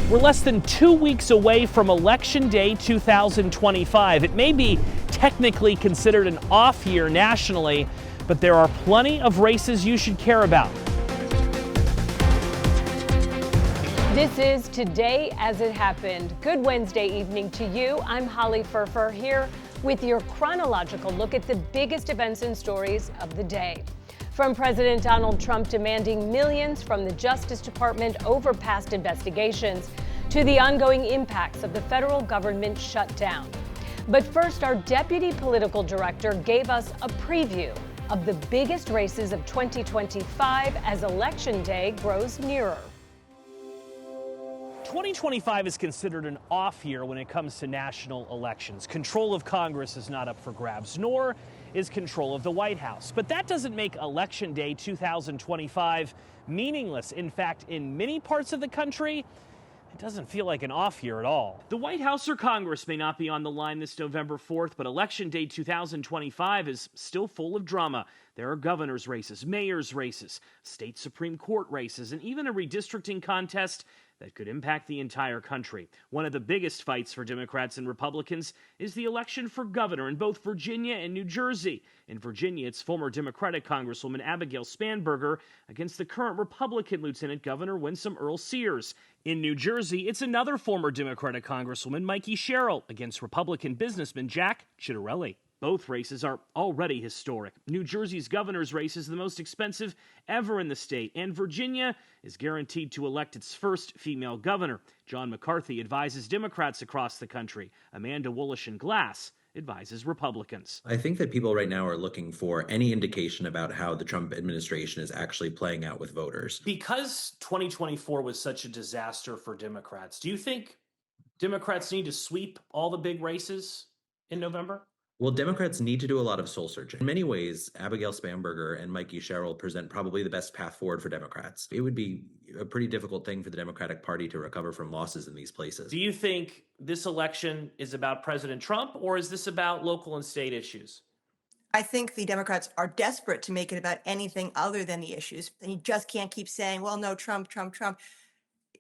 We're less than 2 weeks away from Election Day 2025. It may be technically considered an off year nationally, but there are plenty of races you should care about. This is Today as It Happened. Good Wednesday evening to you. I'm Holly Furfer here with your chronological look at the biggest events and stories of the day. From President Donald Trump demanding millions from the Justice Department over past investigations to the ongoing impacts of the federal government shutdown. But first, our deputy political director gave us a preview of the biggest races of 2025 as Election Day grows nearer. 2025 is considered an off year when it comes to national elections. Control of Congress is not up for grabs, nor is control of the White House. But that doesn't make Election Day 2025 meaningless. In fact, in many parts of the country, it doesn't feel like an off year at all. The White House or Congress may not be on the line this November 4th, but Election Day 2025 is still full of drama. There are governor's races, mayor's races, state Supreme Court races, and even a redistricting contest that could impact the entire country. One of the biggest fights for Democrats and Republicans is the election for governor in both Virginia and New Jersey. In Virginia, it's former Democratic Congresswoman Abigail Spanberger against the current Republican Lieutenant Governor Winsome Earl-Sears. In New Jersey, it's another former Democratic Congresswoman, Mikey Sherrill, against Republican businessman Jack Ciattarelli. Both races are already historic. New Jersey's governor's race is the most expensive ever in the state, and Virginia is guaranteed to elect its first female governor. John McCarthy advises Democrats across the country. Amanda Woollishen-Glass advises Republicans. I think that people right now are looking for any indication about how the Trump administration is actually playing out with voters. Because 2024 was such a disaster for Democrats, do you think Democrats need to sweep all the big races in November? Well, Democrats need to do a lot of soul searching. In many ways, Abigail Spanberger and Mikey Sherrill present probably the best path forward for Democrats. It would be a pretty difficult thing for the Democratic Party to recover from losses in these places. Do you think this election is about President Trump, or is this about local and state issues? I think the Democrats are desperate to make it about anything other than the issues. And you just can't keep saying, well, no, Trump, Trump, Trump.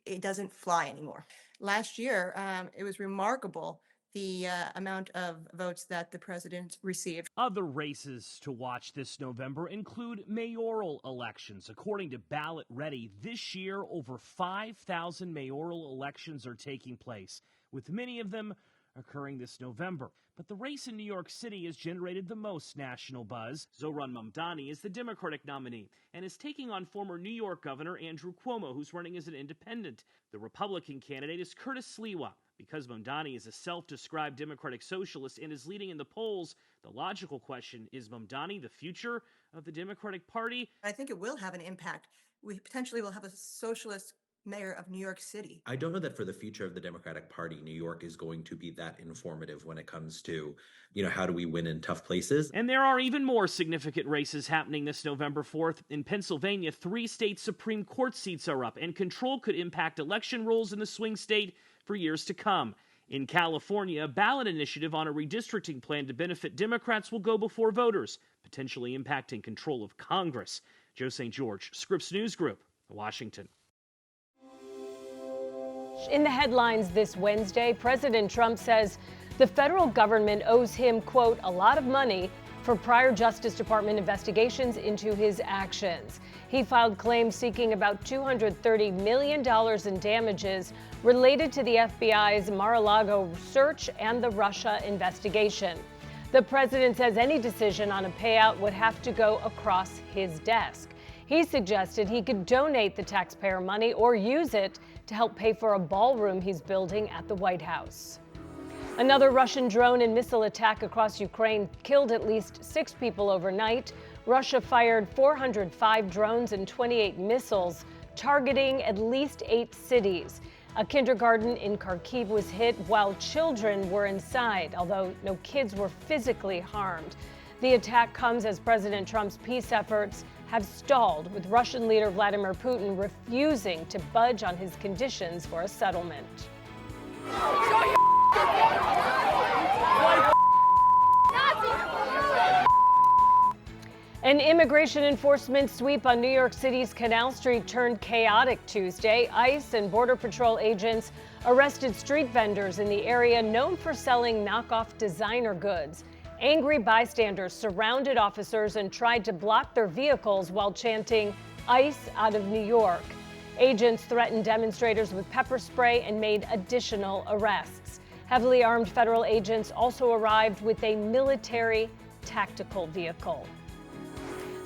It doesn't fly anymore. Last year, it was remarkable the amount of votes that the president received. Other races to watch this November include mayoral elections. According to Ballot Ready, this year over 5,000 mayoral elections are taking place, with many of them occurring this November. But the race in New York City has generated the most national buzz. Zohran Mamdani is the Democratic nominee and is taking on former New York Governor Andrew Cuomo, who's running as an independent. The Republican candidate is Curtis Sliwa. Because Mamdani is a self-described democratic socialist and is leading in the polls, the logical question, is Mamdani the future of the Democratic Party? I think it will have an impact. We potentially will have a socialist mayor of New York City. I don't know that for the future of the Democratic Party, New York is going to be that informative when it comes to, how do we win in tough places? And there are even more significant races happening this November 4th. In Pennsylvania, 3 state Supreme Court seats are up, and control could impact election rules in the swing state for years to come. In California, a ballot initiative on a redistricting plan to benefit Democrats will go before voters, potentially impacting control of Congress. Joe St. George, Scripps News Group, Washington. In the headlines this Wednesday, President Trump says the federal government owes him, quote, a lot of money for prior Justice Department investigations into his actions. He filed claims seeking about $230 million in damages related to the FBI's Mar-a-Lago search and the Russia investigation. The president says any decision on a payout would have to go across his desk. He suggested he could donate the taxpayer money or use it to help pay for a ballroom he's building at the White House. Another Russian drone and missile attack across Ukraine killed at least 6 people overnight. Russia fired 405 drones and 28 missiles, targeting at least 8 cities. A kindergarten in Kharkiv was hit while children were inside, although no kids were physically harmed. The attack comes as President Trump's peace efforts have stalled, with Russian leader Vladimir Putin refusing to budge on his conditions for a settlement. An immigration enforcement sweep on New York City's Canal Street turned chaotic Tuesday. ICE and Border Patrol agents arrested street vendors in the area known for selling knockoff designer goods. Angry bystanders surrounded officers and tried to block their vehicles while chanting, "ICE out of New York." Agents threatened demonstrators with pepper spray and made additional arrests. Heavily armed federal agents also arrived with a military tactical vehicle.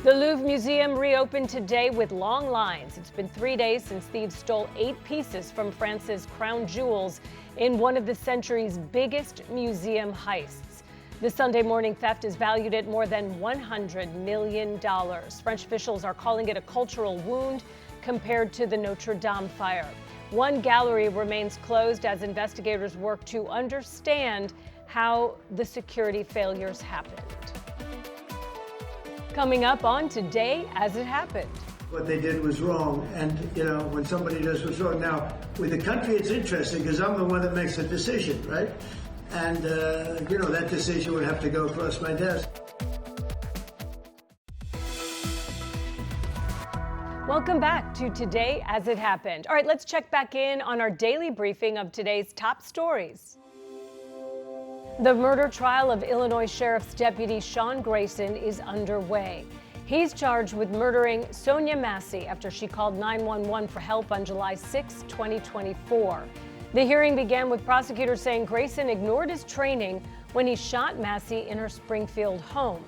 The Louvre Museum reopened today with long lines. It's been 3 days since thieves stole 8 pieces from France's crown jewels in one of the century's biggest museum heists. The Sunday morning theft is valued at more than $100 million. French officials are calling it a cultural wound compared to the Notre Dame fire. One gallery remains closed as investigators work to understand how the security failures happened. Coming up on Today As It Happened. What they did was wrong, and when somebody does what's wrong. Now, with the country, it's interesting because I'm the one that makes the decision, right? And that decision would have to go across my desk. Welcome back to Today As It Happened. All right, let's check back in on our daily briefing of today's top stories. The murder trial of Illinois Sheriff's Deputy Sean Grayson is underway. He's charged with murdering Sonia Massey after she called 911 for help on July 6, 2024. The hearing began with prosecutors saying Grayson ignored his training when he shot Massey in her Springfield home.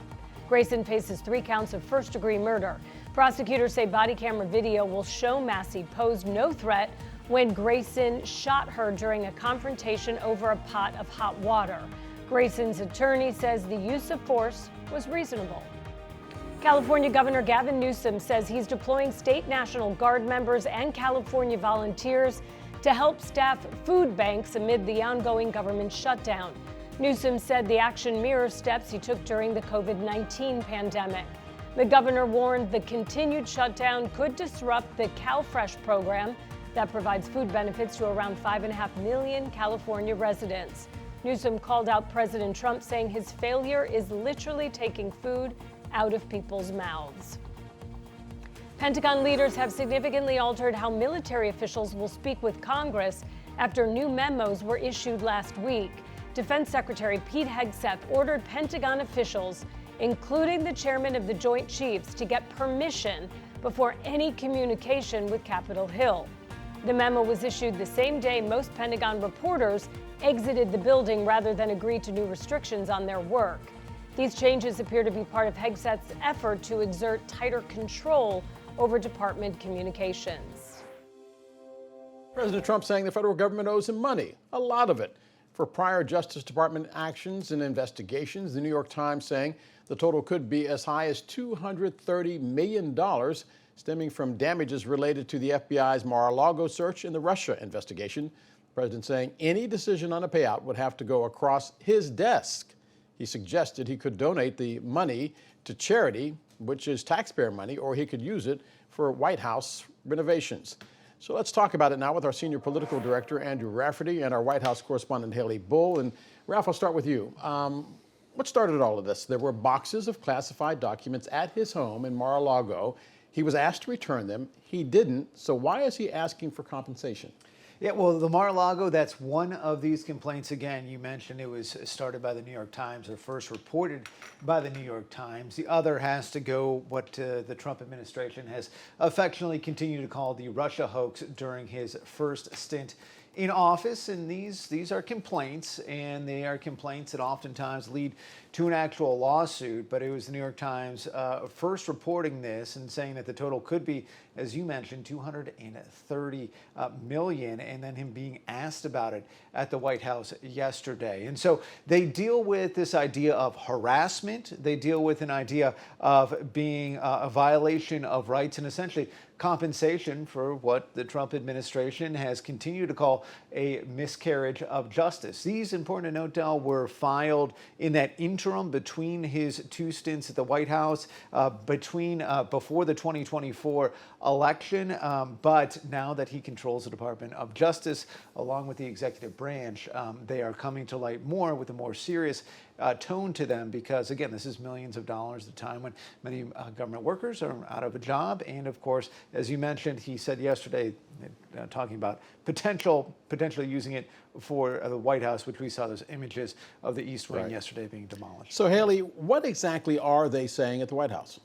Grayson faces 3 counts of first-degree murder. Prosecutors say body camera video will show Massey posed no threat when Grayson shot her during a confrontation over a pot of hot water. Grayson's attorney says the use of force was reasonable. California Governor Gavin Newsom says he's deploying state National Guard members and California volunteers to help staff food banks amid the ongoing government shutdown. Newsom said the action mirrors steps he took during the COVID-19 pandemic. The governor warned the continued shutdown could disrupt the CalFresh program that provides food benefits to around 5.5 million California residents. Newsom called out President Trump, saying his failure is literally taking food out of people's mouths. Pentagon leaders have significantly altered how military officials will speak with Congress after new memos were issued last week. Defense Secretary Pete Hegseth ordered Pentagon officials, including the chairman of the Joint Chiefs, to get permission before any communication with Capitol Hill. The memo was issued the same day most Pentagon reporters exited the building rather than agree to new restrictions on their work. These changes appear to be part of Hegseth's effort to exert tighter control over department communications. President Trump saying the federal government owes him money, a lot of it, for prior Justice Department actions and investigations. The New York Times saying the total could be as high as $230 million, stemming from damages related to the FBI's Mar-a-Lago search and the Russia investigation. The president saying any decision on a payout would have to go across his desk. He suggested he could donate the money to charity, which is taxpayer money, or he could use it for White House renovations. So let's talk about it now with our senior political director, Andrew Rafferty, and our White House correspondent, Haley Bull. And Ralph, I'll start with you. What started all of this? There were boxes of classified documents at his home in Mar-a-Lago. He was asked to return them. He didn't. So why is he asking for compensation? Yeah, well, the Mar-a-Lago, that's one of these complaints. Again, you mentioned it was started by the New York Times, or first reported by the New York Times. The other has to go what the Trump administration has affectionately continued to call the Russia hoax during his first stint in office. And these are complaints, and they are complaints that oftentimes lead to an actual lawsuit. But it was the New York Times first reporting this and saying that the total could be, as you mentioned, $230 million, and then him being asked about it at the White House yesterday. And so they deal with this idea of harassment. They deal with an idea of being a violation of rights, and essentially compensation for what the Trump administration has continued to call a miscarriage of justice. These, important to note, Del, were filed in that interim between his 2 stints at the White House, before the 2024 election. But now that he controls the Department of Justice, along with the executive branch, they are coming to light more with a more serious tone to them because, again, this is millions of dollars at a time when many government workers are out of a job. And of course, as you mentioned, he said yesterday, talking about potentially using it for the White House, which we saw those images of the East Wing yesterday being demolished. So, Haley, what exactly are they saying at the White House?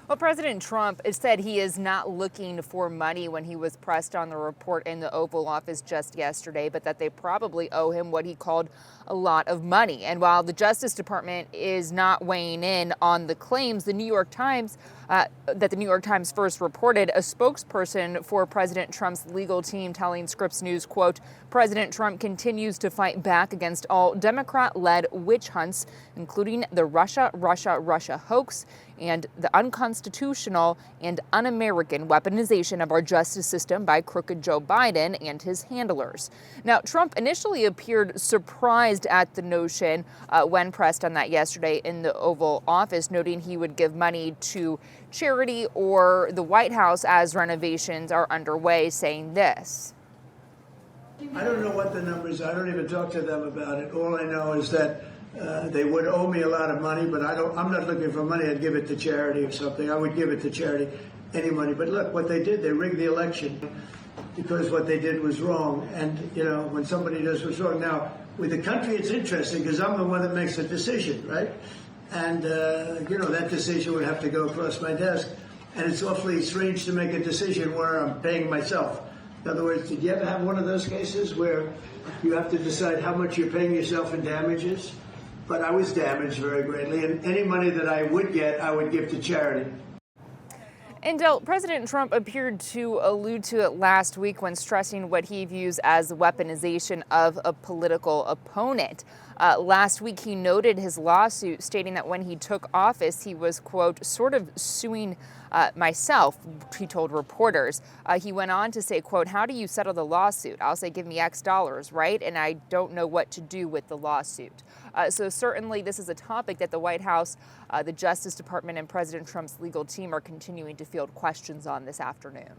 Well, President Trump said he is not looking for money when he was pressed on the report in the Oval Office just yesterday, but that they probably owe him what he called a lot of money. And while the Justice Department is not weighing in on the claims, the New York Times first reported, a spokesperson for President Trump's legal team telling Scripps News, quote, President Trump continues to fight back against all Democrat-led witch hunts, including the Russia hoax and the unconstitutional and un-American weaponization of our justice system by crooked Joe Biden and his handlers. Now, Trump initially appeared surprised at the notion when pressed on that yesterday in the Oval Office, noting he would give money to charity or the White House as renovations are underway, saying this. I don't know what the numbers are. I don't even talk to them about it. All I know is that they would owe me a lot of money, but I'm not looking for money. I'd give it to charity or something. I would give it to charity, any money. But look, what they did, they rigged the election because what they did was wrong. And, when somebody does what's wrong. Now, with the country, it's interesting because I'm the one that makes the decision, right? And, that decision would have to go across my desk. And it's awfully strange to make a decision where I'm paying myself. In other words, did you ever have one of those cases where you have to decide how much you're paying yourself in damages? But I was damaged very greatly, and any money that I would get, I would give to charity. And President Trump appeared to allude to it last week when stressing what he views as weaponization of a political opponent. Last week, he noted his lawsuit, stating that when he took office, he was, quote, sort of suing myself, he told reporters. He went on to say, quote, how do you settle the lawsuit? I'll say, give me X dollars, right? And I don't know what to do with the lawsuit. So certainly this is a topic that the White House, the Justice Department, and President Trump's legal team are continuing to field questions on this afternoon.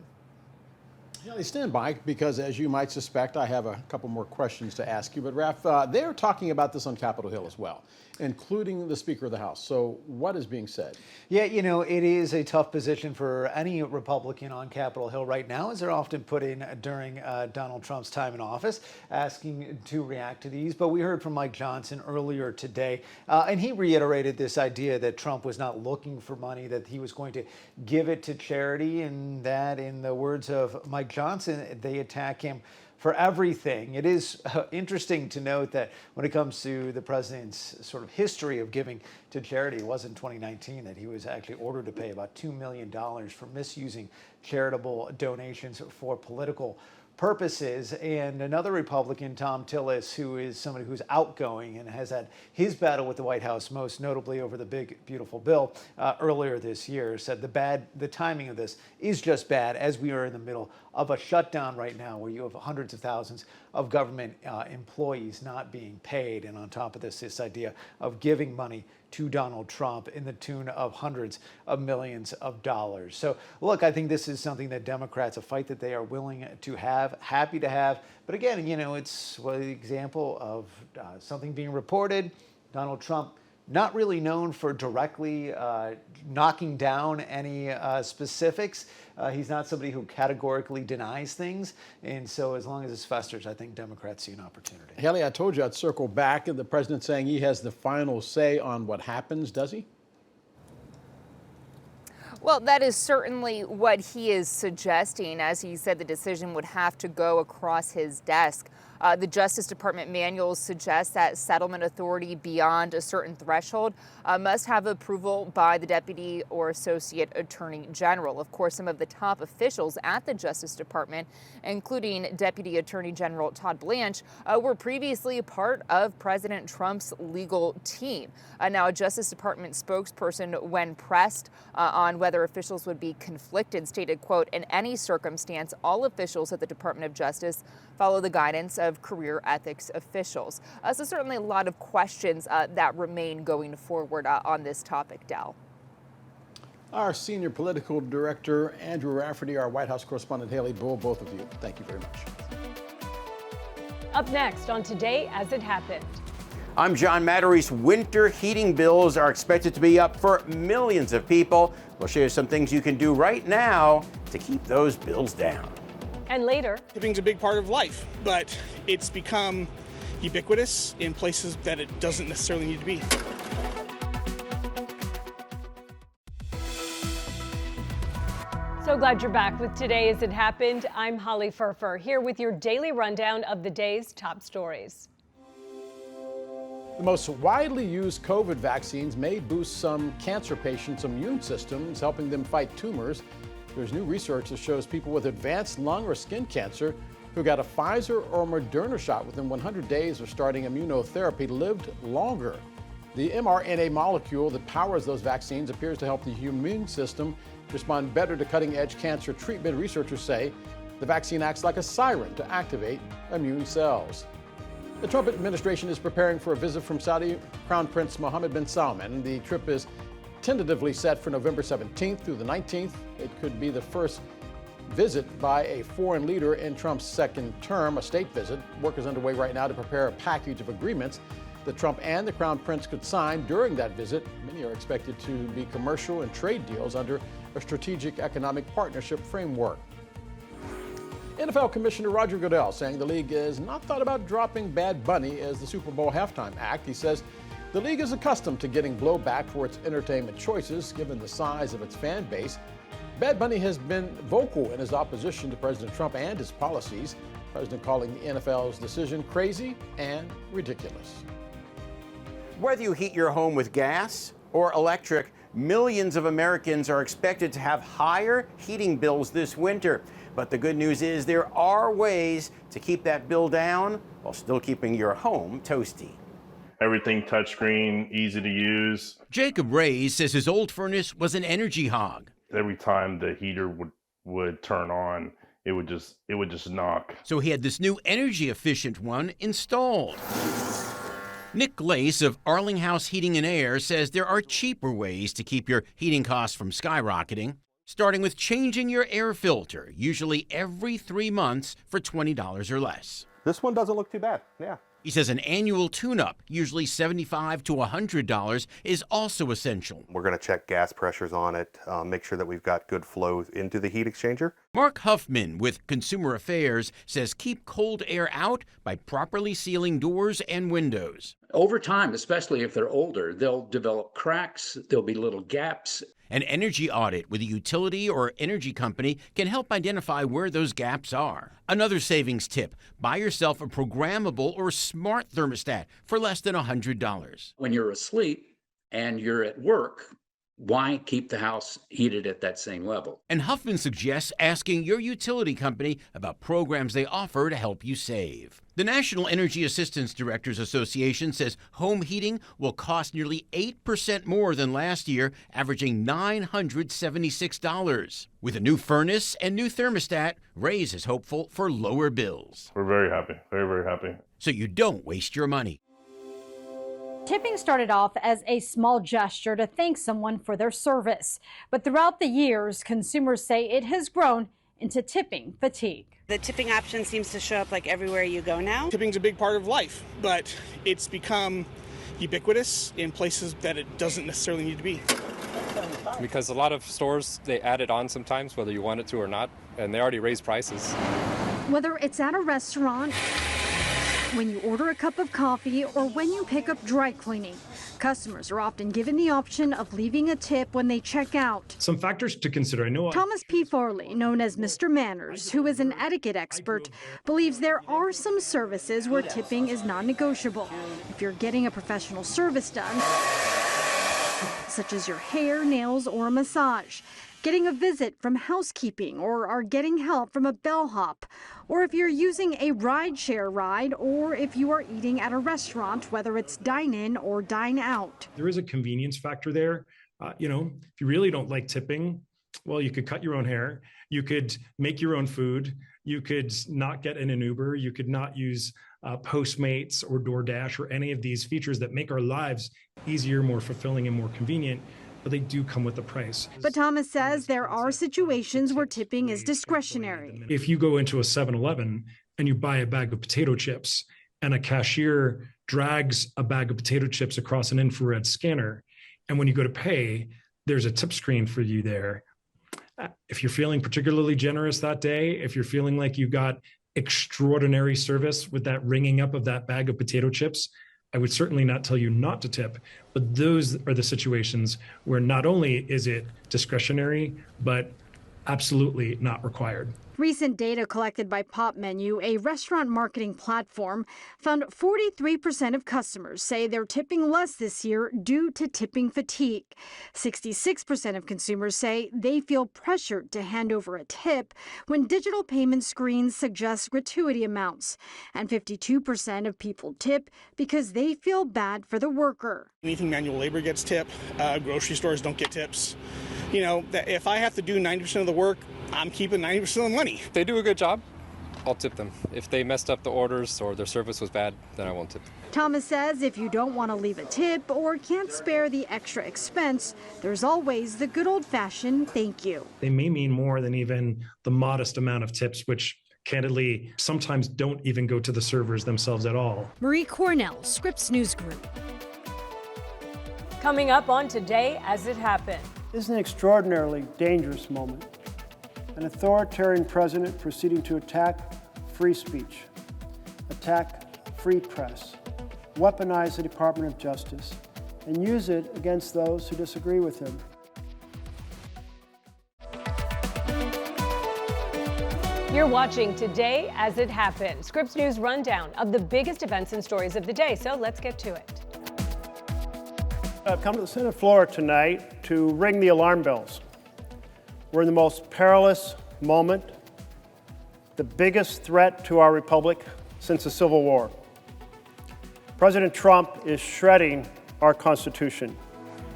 Yeah, stand by, because as you might suspect, I have a couple more questions to ask you. But Raph, they're talking about this on Capitol Hill as well, including the Speaker of the House. So what is being said? Yeah, it is a tough position for any Republican on Capitol Hill right now, as they're often put in during Donald Trump's time in office, asking to react to these. But we heard from Mike Johnson earlier today, and he reiterated this idea that Trump was not looking for money, that he was going to give it to charity, and that, in the words of Mike Johnson, they attack him for everything. It is interesting to note that when it comes to the president's sort of history of giving to charity, it was in 2019 that he was actually ordered to pay about $2 million for misusing charitable donations for political purposes. And another Republican, Tom Tillis, who is somebody who's outgoing and has had his battle with the White House, most notably over the big, beautiful bill earlier this year, said the timing of this is just bad, as we are in the middle of a shutdown right now where you have hundreds of thousands of government employees not being paid. And on top of this idea of giving money to Donald Trump in the tune of hundreds of millions of dollars. So look, I think this is something that Democrats, a fight that they are willing to have, happy to have. But again, it's an example of something being reported. Donald Trump not really known for directly knocking down any specifics. He's not somebody who categorically denies things. And so as long as this festers, I think Democrats see an opportunity. Haley, I told you I'd circle back. And the president saying he has the final say on what happens, does he? Well, that is certainly what he is suggesting. As he said, the decision would have to go across his desk. The Justice Department manuals suggest that settlement authority beyond a certain threshold must have approval by the Deputy or Associate Attorney General. Of course, some of the top officials at the Justice Department, including Deputy Attorney General Todd Blanche, were previously a part of President Trump's legal team. Now, a Justice Department spokesperson, when pressed on whether officials would be conflicted, stated, quote, in any circumstance, all officials at the Department of Justice follow the guidance of career ethics officials. So certainly a lot of questions that remain going forward on this topic, Dell. Our senior political director, Andrew Rafferty, our White House correspondent, Haley Bull, both of you, thank you very much. Up next on Today As It Happened. I'm John Matteries. Winter heating bills are expected to be up for millions of people. We'll show you some things you can do right now to keep those bills down. And later, tipping's a big part of life, but it's become ubiquitous in places that it doesn't necessarily need to be. so glad you're back with Today As It Happened. I'm Holly Furfer, here with your daily rundown of the day's top stories. The most widely used COVID vaccines may boost some cancer patients' immune systems, helping them fight tumors. There's new research that shows people with advanced lung or skin cancer who got a Pfizer or Moderna shot within 100 days of starting immunotherapy lived longer. The mRNA molecule that powers those vaccines appears to help the immune system respond better to cutting-edge cancer treatment. Researchers say the vaccine acts like a siren to activate immune cells. The Trump administration is preparing for a visit from Saudi Crown Prince Mohammed bin Salman. The trip is tentatively set for November 17th through the 19th. It could be the first visit by a foreign leader in Trump's second term, a state visit. Work is underway right now to prepare a package of agreements that Trump and the Crown Prince could sign during that visit. Many are expected to be commercial and trade deals under a strategic economic partnership framework. NFL Commissioner Roger Goodell saying the league has not thought about dropping Bad Bunny as the Super Bowl halftime act. He says the league is accustomed to getting blowback for its entertainment choices, given the size of its fan base. Bad Bunny has been vocal in his opposition to President Trump and his policies, the president calling the NFL's decision crazy and ridiculous. Whether you heat your home with gas or electric, millions of Americans are expected to have higher heating bills this winter. But the good news is there are ways to keep that bill down while still keeping your home toasty. Everything touchscreen, easy to use. Jacob Reyes says his old furnace was an energy hog. Every time the heater would turn on, it would just knock. So he had this new energy efficient one installed. Nick Glace of Arlinghouse Heating and Air says there are cheaper ways to keep your heating costs from skyrocketing, starting with changing your air filter, usually every 3 months for $20 or less. This one doesn't look too bad, yeah. He says an annual tune-up, usually $75 to $100, is also essential. We're going to check gas pressures on it, make sure that we've got good flow into the heat exchanger. Mark Huffman with Consumer Affairs says keep cold air out by properly sealing doors and windows. Over time, especially if they're older, they'll develop cracks, there'll be little gaps. An energy audit with a utility or energy company can help identify where those gaps are. Another savings tip, buy yourself a programmable or smart thermostat for less than $100. When you're asleep and you're at work, why keep the house heated at that same level? And Huffman suggests asking your utility company about programs they offer to help you save. The National Energy Assistance Directors Association says home heating will cost nearly 8% more than last year, averaging $976. With a new furnace and new thermostat, Reyes is hopeful for lower bills. We're very happy, very, very happy. So you don't waste your money. Tipping started off as a small gesture to thank someone for their service. But throughout the years, consumers say it has grown into tipping fatigue. The tipping option seems to show up like everywhere you go now. Tipping's a big part of life, but it's become ubiquitous in places that it doesn't necessarily need to be. Because a lot of stores, they add it on sometimes, whether you want it to or not, and they already raise prices. Whether it's at a restaurant, when you order a cup of coffee, or when you pick up dry cleaning, customers are often given the option of leaving a tip when they check out. Some factors to consider. Thomas P. Farley, known as Mr. Manners, who is an etiquette expert, believes there are some services where tipping is non-negotiable. If you're getting a professional service done, such as your hair, nails, or a massage, getting a visit from housekeeping, or are getting help from a bellhop, or if you're using a rideshare ride, or if you are eating at a restaurant, whether it's dine-in or dine-out. There is a convenience factor there. If you really don't like tipping, well, you could cut your own hair, you could make your own food, you could not get in an Uber, you could not use Postmates or DoorDash or any of these features that make our lives easier, more fulfilling, and more convenient. But they do come with a price. But Thomas says there are situations where tipping is discretionary. If you go into a 7-Eleven and you buy a bag of potato chips and a cashier drags a bag of potato chips across an infrared scanner. And when you go to pay, there's a tip screen for you there. If you're feeling particularly generous that day, if you're feeling like you got extraordinary service with that ringing up of that bag of potato chips, I would certainly not tell you not to tip, but those are the situations where not only is it discretionary, but absolutely not required. Recent data collected by Pop Menu, a restaurant marketing platform, found 43% of customers say they're tipping less this year due to tipping fatigue. 66% of consumers say they feel pressured to hand over a tip when digital payment screens suggest gratuity amounts. And 52% of people tip because they feel bad for the worker. Anything manual labor gets tip. Grocery stores don't get tips. You know, if I have to do 90% of the work, I'm keeping 90% of the money. If they do a good job, I'll tip them. If they messed up the orders or their service was bad, then I won't tip them. Thomas says if you don't want to leave a tip or can't spare the extra expense, there's always the good old-fashioned thank you. They may mean more than even the modest amount of tips, which candidly sometimes don't even go to the servers themselves at all. Marie Cornell, Scripps News Group. Coming up on Today As It Happened. This is an extraordinarily dangerous moment. An authoritarian president proceeding to attack free speech, attack free press, weaponize the Department of Justice, and use it against those who disagree with him. You're watching Today As It Happened, Scripps News rundown of the biggest events and stories of the day. So let's get to it. I've come to the Senate floor tonight to ring the alarm bells. We're in the most perilous moment, the biggest threat to our republic since the Civil War. President Trump is shredding our Constitution.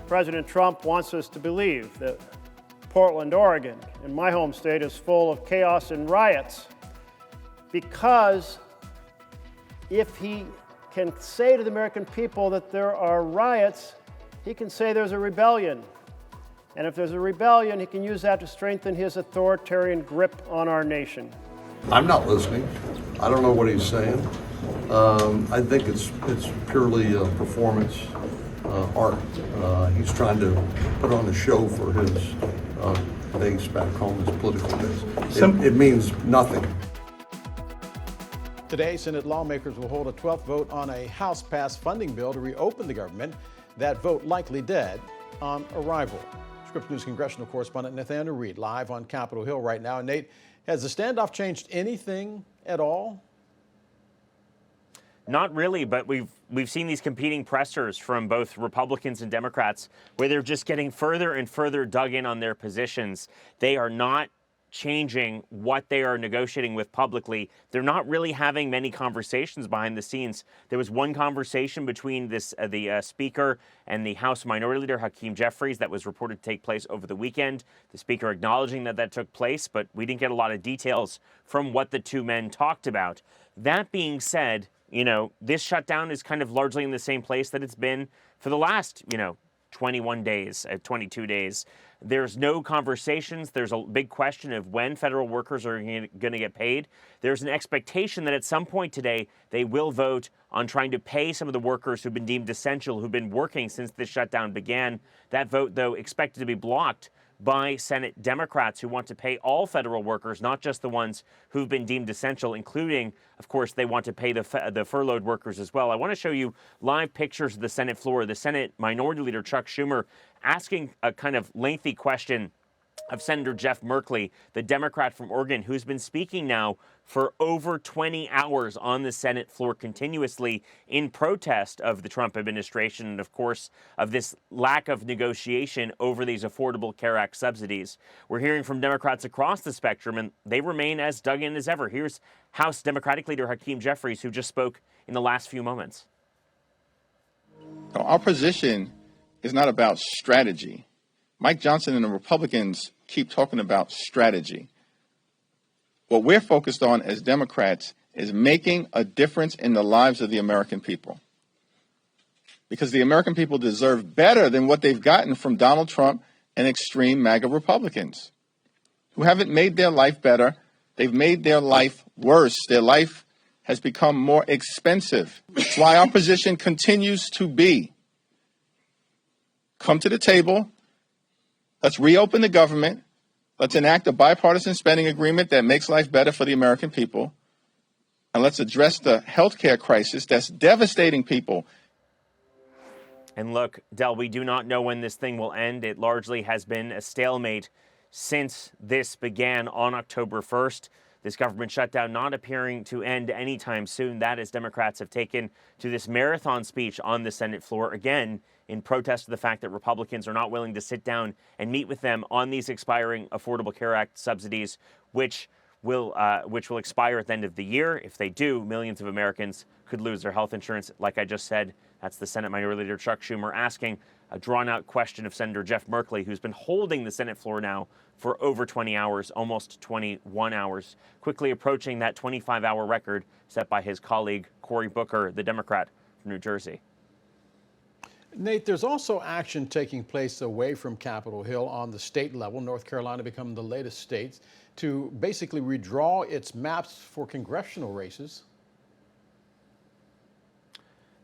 President Trump wants us to believe that Portland, Oregon, in my home state, is full of chaos and riots, because if he can say to the American people that there are riots, he can say there's a rebellion. And if there's a rebellion, he can use that to strengthen his authoritarian grip on our nation. I'm not listening. I don't know what he's saying. I think it's purely performance art. He's trying to put on a show for his base back home, his political base. It means nothing. Today, Senate lawmakers will hold a 12th vote on a House-passed funding bill to reopen the government. That vote likely dead on arrival. Scripps News congressional correspondent Nathaniel Reed live on Capitol Hill right now. And Nate, has the standoff changed anything at all? Not really, but we've seen these competing pressures from both Republicans and Democrats where they're just getting further and further dug in on their positions. They are not changing what they are negotiating with publicly. They're not really having many conversations behind the scenes. There was one conversation between the Speaker and the House Minority Leader, Hakeem Jeffries, that was reported to take place over the weekend. The Speaker acknowledging that took place, but we didn't get a lot of details from what the two men talked about. That being said, this shutdown is kind of largely in the same place that it's been for the last, 21 days, 22 days. There's no conversations. There's a big question of when federal workers are going to get paid. There's an expectation that at some point today, they will vote on trying to pay some of the workers who've been deemed essential, who've been working since this shutdown began. That vote, though, expected to be blocked by Senate Democrats who want to pay all federal workers, not just the ones who've been deemed essential, including, of course, they want to pay the furloughed workers as well. I want to show you live pictures of the Senate floor. The Senate Minority Leader Chuck Schumer asking a kind of lengthy question of Senator Jeff Merkley, the Democrat from Oregon, who's been speaking now for over 20 hours on the Senate floor continuously in protest of the Trump administration and, of course, of this lack of negotiation over these Affordable Care Act subsidies. We're hearing from Democrats across the spectrum, and they remain as dug in as ever. Here's House Democratic Leader Hakeem Jeffries, who just spoke in the last few moments. Our position is not about strategy. Mike Johnson and the Republicans keep talking about strategy. What we're focused on as Democrats is making a difference in the lives of the American people. Because the American people deserve better than what they've gotten from Donald Trump and extreme MAGA Republicans who haven't made their life better. They've made their life worse. Their life has become more expensive. That's why our position continues to be, come to the table, let's reopen the government, let's enact a bipartisan spending agreement that makes life better for the American people, and let's address the healthcare crisis that's devastating people. And look, Del, we do not know when this thing will end. It largely has been a stalemate since this began on October 1st. This government shutdown not appearing to end anytime soon. That as Democrats have taken to this marathon speech on the Senate floor, again, in protest of the fact that Republicans are not willing to sit down and meet with them on these expiring Affordable Care Act subsidies, which will expire at the end of the year. If they do, millions of Americans could lose their health insurance. Like I just said, that's the Senate Minority Leader Chuck Schumer asking a drawn-out question of Senator Jeff Merkley, who's been holding the Senate floor now for over 20 hours, almost 21 hours, quickly approaching that 25-hour record set by his colleague Cory Booker, the Democrat from New Jersey. Nate, there's also action taking place away from Capitol Hill on the state level. North Carolina becoming the latest state to basically redraw its maps for congressional races.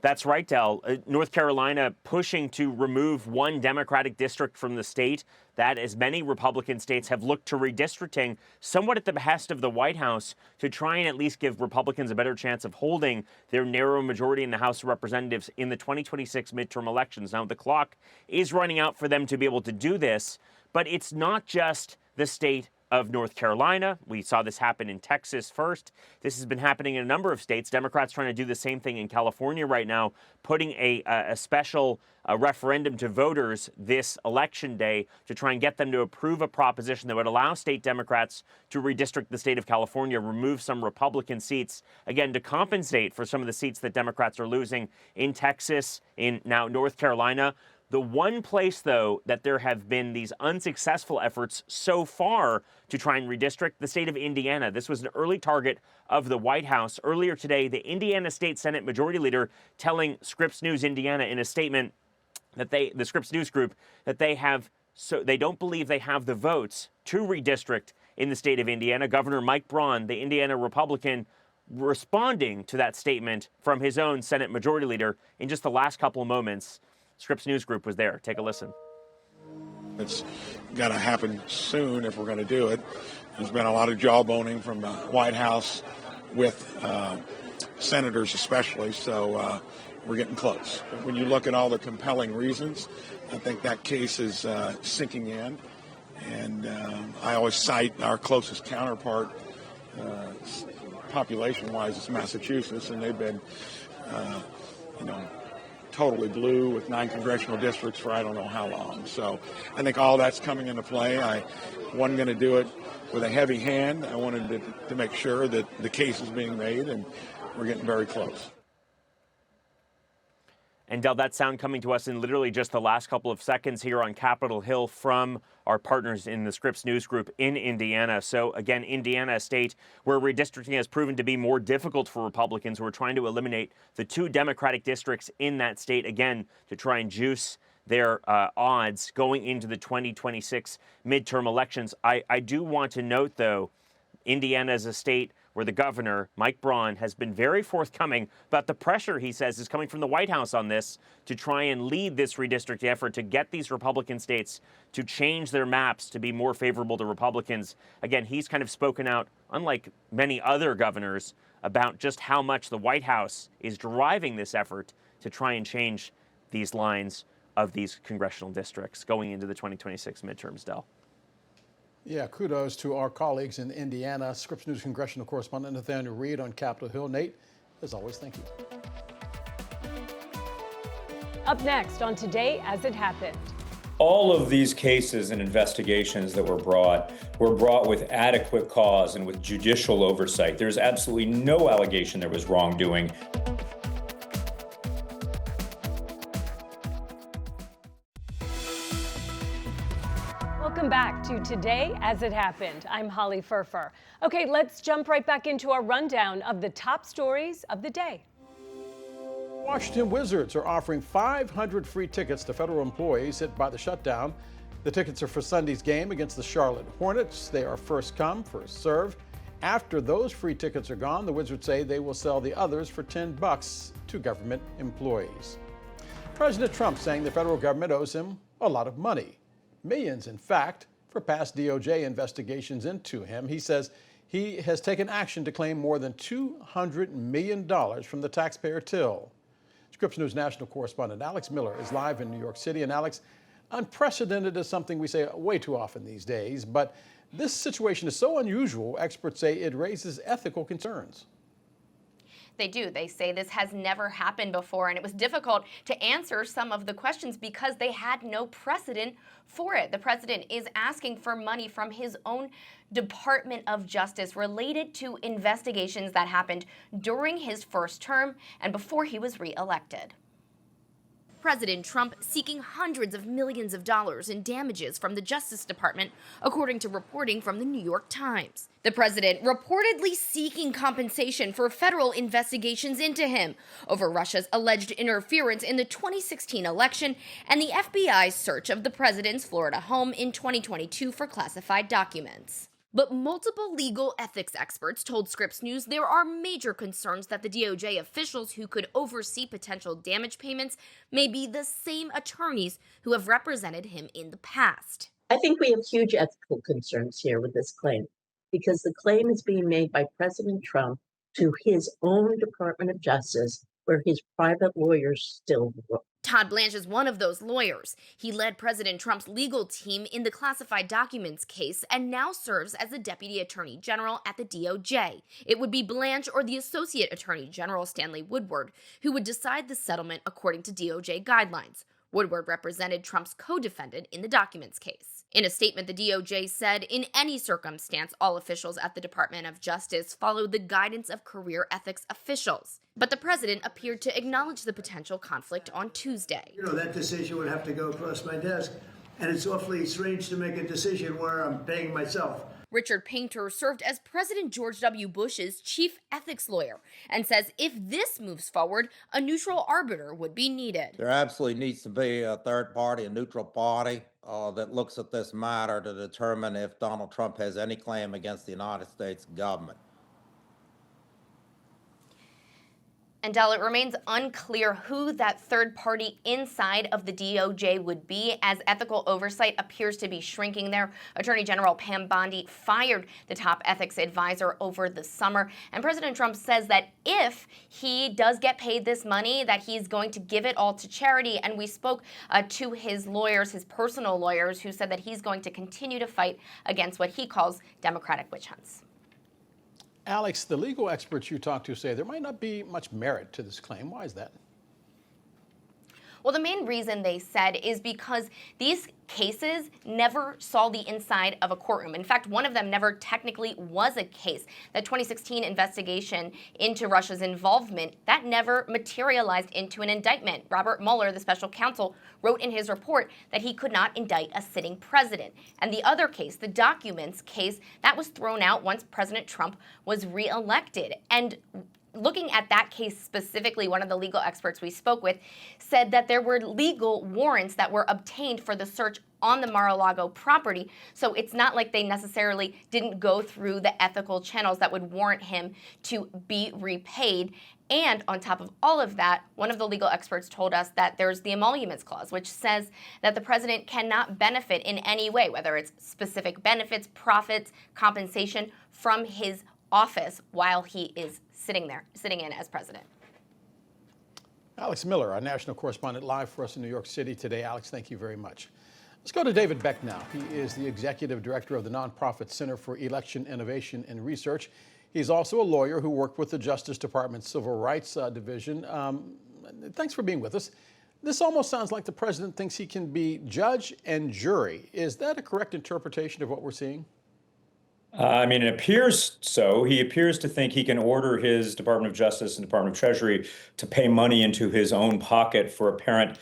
That's right, Del. North Carolina pushing to remove one Democratic district from the state. That, as many Republican states have looked to redistricting, somewhat at the behest of the White House, to try and at least give Republicans a better chance of holding their narrow majority in the House of Representatives in the 2026 midterm elections. Now, the clock is running out for them to be able to do this, but it's not just the state of North Carolina. We saw this happen in Texas first. This has been happening in a number of states. Democrats trying to do the same thing in California right now, putting a special referendum to voters this election day to try and get them to approve a proposition that would allow state Democrats to redistrict the state of California, remove some Republican seats, again, to compensate for some of the seats that Democrats are losing in Texas, in now North Carolina. The one place, though, that there have been these unsuccessful efforts so far to try and redistrict, the state of Indiana. This was an early target of the White House. Earlier today, the Indiana State Senate Majority Leader telling Scripps News Indiana in a statement that the Scripps News Group, that they don't believe they have the votes to redistrict in the state of Indiana. Governor Mike Braun, the Indiana Republican, responding to that statement from his own Senate Majority Leader in just the last couple of moments. Scripps News Group was there. Take a listen. It's got to happen soon if we're going to do it. There's been a lot of jawboning from the White House with senators especially, so we're getting close. But when you look at all the compelling reasons, I think that case is sinking in. And I always cite our closest counterpart, population-wise, is Massachusetts, and they've been, totally blue with 9 congressional districts for I don't know how long. So I think all that's coming into play. I wasn't going to do it with a heavy hand. I wanted to make sure that the case is being made, and we're getting very close. And Del, that sound coming to us in literally just the last couple of seconds here on Capitol Hill from our partners in the Scripps News Group in Indiana. So again, Indiana, a state where redistricting has proven to be more difficult for Republicans who are trying to eliminate the 2 Democratic districts in that state, again, to try and juice their odds going into the 2026 midterm elections. I do want to note, though, Indiana is a state where the governor, Mike Braun, has been very forthcoming about the pressure, he says, is coming from the White House on this to try and lead this redistricting effort to get these Republican states to change their maps to be more favorable to Republicans. Again, he's kind of spoken out, unlike many other governors, about just how much the White House is driving this effort to try and change these lines of these congressional districts going into the 2026 midterms, Del. Yeah, kudos to our colleagues in Indiana. Scripps News congressional correspondent Nathaniel Reed on Capitol Hill. Nate, as always, thank you. Up next on Today As It Happened. All of these cases and investigations that were brought with adequate cause and with judicial oversight. There's absolutely no allegation there was wrongdoing. Welcome back to Today As It Happened. I'm Holly Furfer. Okay, let's jump right back into our rundown of the top stories of the day. Washington Wizards are offering 500 free tickets to federal employees hit by the shutdown. The tickets are for Sunday's game against the Charlotte Hornets. They are first come, first serve. After those free tickets are gone, the Wizards say they will sell the others for $10 to government employees. President Trump saying the federal government owes him a lot of money. Millions, in fact, for past DOJ investigations into him. He says he has taken action to claim more than $200 million from the taxpayer till. Scripps News national correspondent Alex Miller is live in New York City. And Alex, unprecedented is something we say way too often these days, but this situation is so unusual, experts say it raises ethical concerns. They do. They say this has never happened before, and it was difficult to answer some of the questions because they had no precedent for it. The president is asking for money from his own Department of Justice related to investigations that happened during his first term and before he was reelected. President Trump seeking hundreds of millions of dollars in damages from the Justice Department, according to reporting from the New York Times. The president reportedly seeking compensation for federal investigations into him over Russia's alleged interference in the 2016 election and the FBI's search of the president's Florida home in 2022 for classified documents. But multiple legal ethics experts told Scripps News there are major concerns that the DOJ officials who could oversee potential damage payments may be the same attorneys who have represented him in the past. I think we have huge ethical concerns here with this claim, because the claim is being made by President Trump to his own Department of Justice, where his private lawyers still work. Todd Blanche is one of those lawyers. He led President Trump's legal team in the classified documents case and now serves as the Deputy Attorney General at the DOJ. It would be Blanche or the Associate Attorney General Stanley Woodward who would decide the settlement according to DOJ guidelines. Woodward represented Trump's co-defendant in the documents case. In a statement, the DOJ said, in any circumstance, all officials at the Department of Justice follow the guidance of career ethics officials. But the president appeared to acknowledge the potential conflict on Tuesday. That decision would have to go across my desk, and it's awfully strange to make a decision where I'm paying myself. Richard Painter served as President George W. Bush's chief ethics lawyer and says if this moves forward, a neutral arbiter would be needed. There absolutely needs to be a third party, a neutral party that looks at this matter to determine if Donald Trump has any claim against the United States government. And Del, it remains unclear who that third party inside of the DOJ would be, as ethical oversight appears to be shrinking there. Attorney General Pam Bondi fired the top ethics advisor over the summer. And President Trump says that if he does get paid this money, that he's going to give it all to charity. And we spoke to his lawyers, his personal lawyers, who said that he's going to continue to fight against what he calls Democratic witch hunts. Alex, the legal experts you talked to say there might not be much merit to this claim. Why is that? Well, the main reason they said is because these cases never saw the inside of a courtroom. In fact, one of them never technically was a case. The 2016 investigation into Russia's involvement, that never materialized into an indictment. Robert Mueller, the special counsel, wrote in his report that he could not indict a sitting president. And the other case, the documents case, that was thrown out once President Trump was reelected. And looking at that case specifically, one of the legal experts we spoke with said that there were legal warrants that were obtained for the search on the Mar-a-Lago property. So it's not like they necessarily didn't go through the ethical channels that would warrant him to be repaid. And on top of all of that, one of the legal experts told us that there's the emoluments clause, which says that the president cannot benefit in any way, whether it's specific benefits, profits, compensation from his office while he is sitting in as president. Alex Miller, our national correspondent, live for us in New York City today. Alex, thank you very much. Let's go to David Beck now. He is the executive director of the nonprofit Center for Election Innovation and Research. He's also a lawyer who worked with the Justice Department's Civil Rights Division. Thanks for being with us. This almost sounds like the president thinks he can be judge and jury. Is that a correct interpretation of what we're seeing? It appears so. He appears to think he can order his Department of Justice and Department of Treasury to pay money into his own pocket for apparent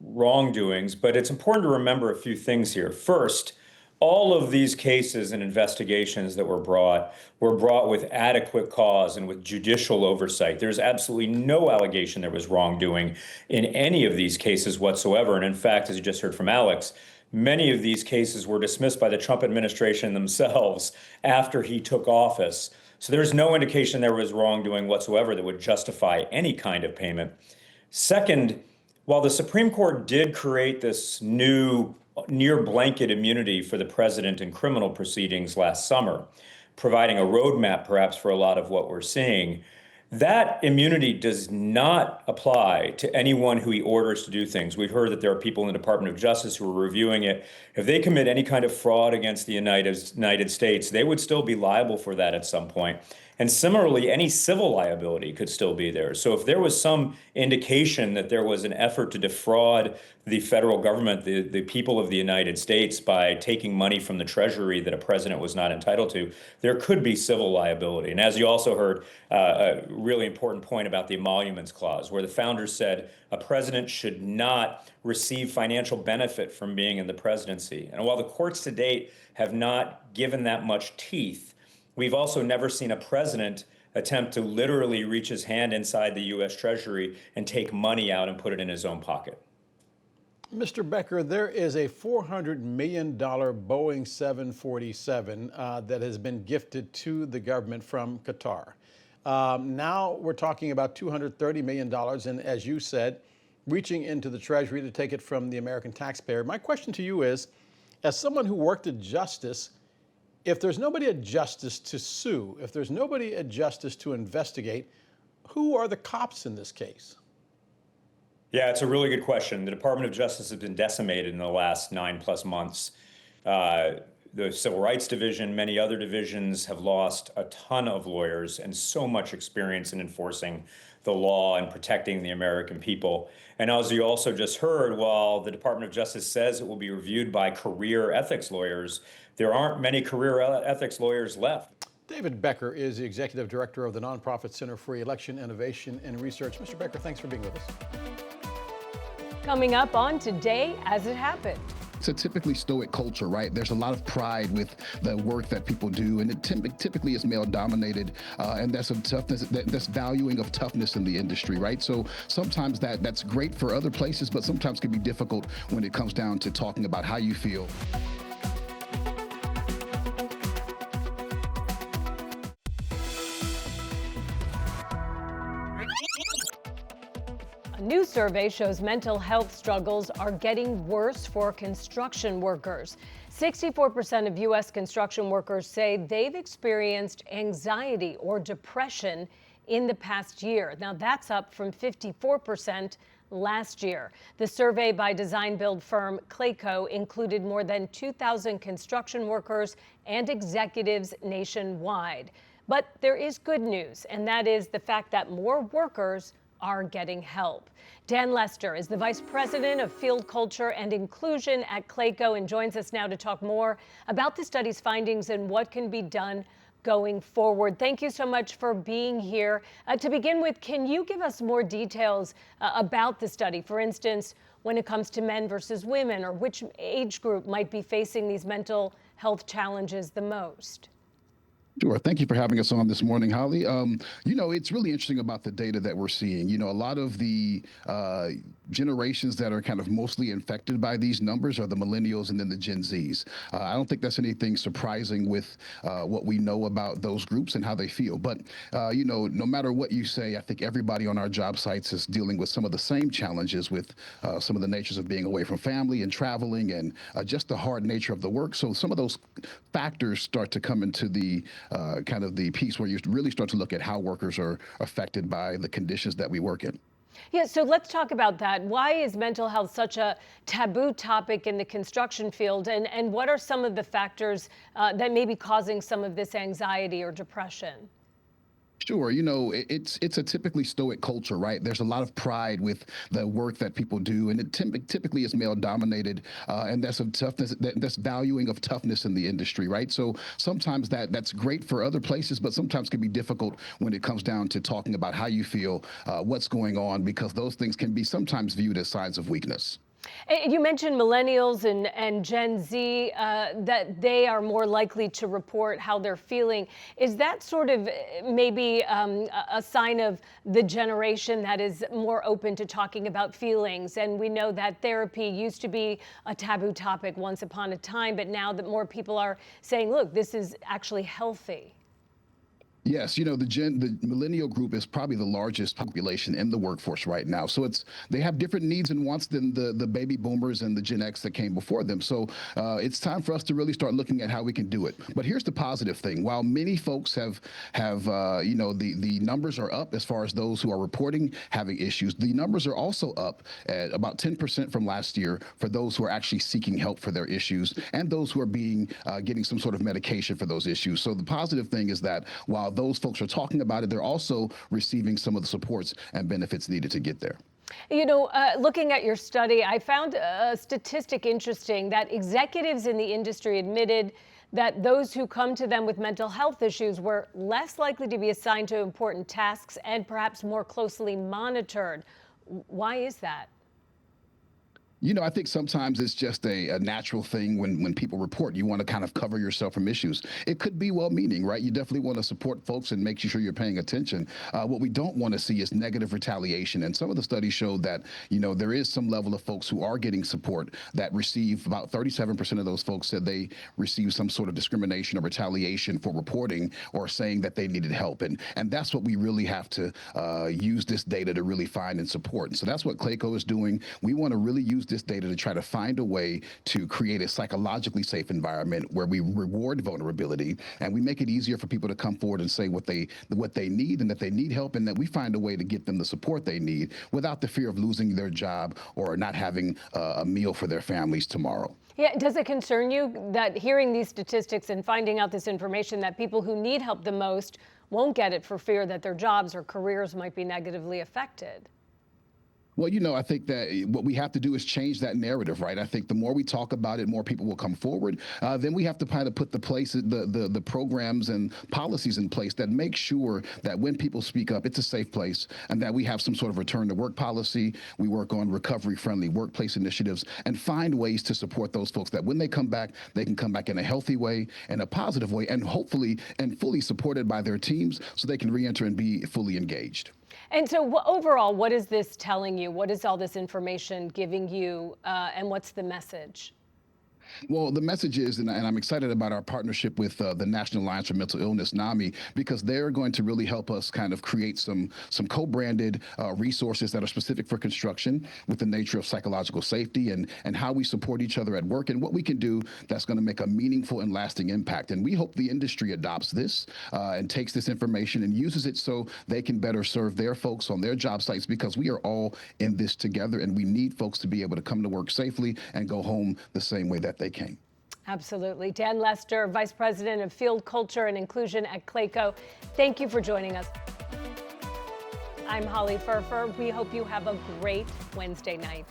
wrongdoings. But it's important to remember a few things here. First, all of these cases and investigations that were brought with adequate cause and with judicial oversight. There's absolutely no allegation there was wrongdoing in any of these cases whatsoever. And in fact, as you just heard from Alex, Many of these cases were dismissed by the Trump administration themselves after he took office. So there's no indication there was wrongdoing whatsoever that would justify any kind of payment. Second, while the Supreme Court did create this new near blanket immunity for the president in criminal proceedings last summer, providing a roadmap perhaps for a lot of what we're seeing, that immunity does not apply to anyone who he orders to do things. We've heard that there are people in the Department of Justice who are reviewing it. If they commit any kind of fraud against the United States, they would still be liable for that at some point. And similarly, any civil liability could still be there. So if there was some indication that there was an effort to defraud the federal government, the people of the United States, by taking money from the Treasury that a president was not entitled to, there could be civil liability. And as you also heard, a really important point about the emoluments clause, where the founders said a president should not receive financial benefit from being in the presidency. And while the courts to date have not given that much teeth, we've also never seen a president attempt to literally reach his hand inside the U.S. Treasury and take money out and put it in his own pocket. Mr. Becker, there is a $400 million Boeing 747 that has been gifted to the government from Qatar. Now we're talking about $230 million, and as you said, reaching into the Treasury to take it from the American taxpayer. My question to you is, as someone who worked at Justice, if there's nobody at Justice to sue, if there's nobody at Justice to investigate, who are the cops in this case? Yeah, it's a really good question. The Department of Justice has been decimated in the last 9+ months. The Civil Rights Division, many other divisions have lost a ton of lawyers and so much experience in enforcing the law and protecting the American people. And as you also just heard, while the Department of Justice says it will be reviewed by career ethics lawyers, there aren't many career ethics lawyers left. David Becker is the Executive Director of the Nonprofit Center for Election Innovation and Research. Mr. Becker, thanks for being with us. Coming up on Today As It Happened. It's a typically stoic culture, right? There's a lot of pride with the work that people do, and it typically is male-dominated, and that's a toughness, that's valuing of toughness in the industry, right? So sometimes that's great for other places, but sometimes can be difficult when it comes down to talking about how you feel. A new survey shows mental health struggles are getting worse for construction workers. 64% of U.S. construction workers say they've experienced anxiety or depression in the past year. Now, that's up from 54% last year. The survey by design build firm Clayco included more than 2,000 construction workers and executives nationwide. But there is good news, and that is the fact that more workers are getting help. Dan Lester is the Vice President of Field Culture and Inclusion at Clayco and joins us now to talk more about the study's findings and what can be done going forward. Thank you so much for being here. To begin with, can you give us more details about the study? For instance, when it comes to men versus women, or which age group might be facing these mental health challenges the most? Sure. Thank you for having us on this morning, Holly. It's really interesting about the data that we're seeing. A lot of the generations that are kind of mostly infected by these numbers are the millennials and then the Gen Zs. I don't think that's anything surprising with what we know about those groups and how they feel. But, no matter what you say, I think everybody on our job sites is dealing with some of the same challenges with some of the natures of being away from family and traveling and just the hard nature of the work. So some of those factors start to come into the kind of the piece where you really start to look at how workers are affected by the conditions that we work in. Yeah, so let's talk about that. Why is mental health such a taboo topic in the construction field, and what are some of the factors that may be causing some of this anxiety or depression? Sure. It's a typically stoic culture, right? There's a lot of pride with the work that people do, and it typically is male-dominated, and that's a toughness, that's valuing of toughness in the industry, right? So sometimes that's great for other places, but sometimes can be difficult when it comes down to talking about how you feel, what's going on, because those things can be sometimes viewed as signs of weakness. You mentioned millennials and Gen Z, that they are more likely to report how they're feeling. Is that sort of maybe a sign of the generation that is more open to talking about feelings? And we know that therapy used to be a taboo topic once upon a time, but now that more people are saying, look, this is actually healthy. Yes, the millennial group is probably the largest population in the workforce right now. So they have different needs and wants than the baby boomers and the Gen X that came before them. So it's time for us to really start looking at how we can do it. But here's the positive thing: while many folks have the numbers are up as far as those who are reporting having issues, the numbers are also up at about 10% from last year for those who are actually seeking help for their issues and those who are getting some sort of medication for those issues. So the positive thing is that while those folks are talking about it, they're also receiving some of the supports and benefits needed to get there. Looking at your study, I found a statistic interesting that executives in the industry admitted that those who come to them with mental health issues were less likely to be assigned to important tasks and perhaps more closely monitored. Why is that? I think sometimes it's just a natural thing when people report. You want to kind of cover yourself from issues. It could be well-meaning, right? You definitely want to support folks and make sure you're paying attention. What we don't want to see is negative retaliation. And some of the studies show that, there is some level of folks who are getting support that receive, about 37% of those folks said they received some sort of discrimination or retaliation for reporting or saying that they needed help. And that's what we really have to use this data to really find and support. And so that's what Clayco is doing. We want to really use this data to try to find a way to create a psychologically safe environment where we reward vulnerability and we make it easier for people to come forward and say what they need and that they need help, and that we find a way to get them the support they need without the fear of losing their job or not having a meal for their families tomorrow. Yeah, does it concern you that hearing these statistics and finding out this information that people who need help the most won't get it for fear that their jobs or careers might be negatively affected? Well, I think that what we have to do is change that narrative, right? I think the more we talk about it, more people will come forward. Then we have to kind of put the programs and policies in place that make sure that when people speak up, it's a safe place, and that we have some sort of return to work policy. We work on recovery-friendly workplace initiatives and find ways to support those folks that when they come back, they can come back in a healthy way, in a positive way, and hopefully and fully supported by their teams so they can reenter and be fully engaged. And so overall, what is this telling you? What is all this information giving you, and what's the message? Well, the message is, and I'm excited about our partnership with the National Alliance for Mental Illness, NAMI, because they're going to really help us kind of create some co-branded resources that are specific for construction with the nature of psychological safety and how we support each other at work and what we can do that's going to make a meaningful and lasting impact. And we hope the industry adopts this and takes this information and uses it so they can better serve their folks on their job sites, because we are all in this together and we need folks to be able to come to work safely and go home the same way that they came. Absolutely. Dan Lester, Vice President of Field Culture and Inclusion at Clayco, thank you for joining us. I'm Holly Furfer. We hope you have a great Wednesday night.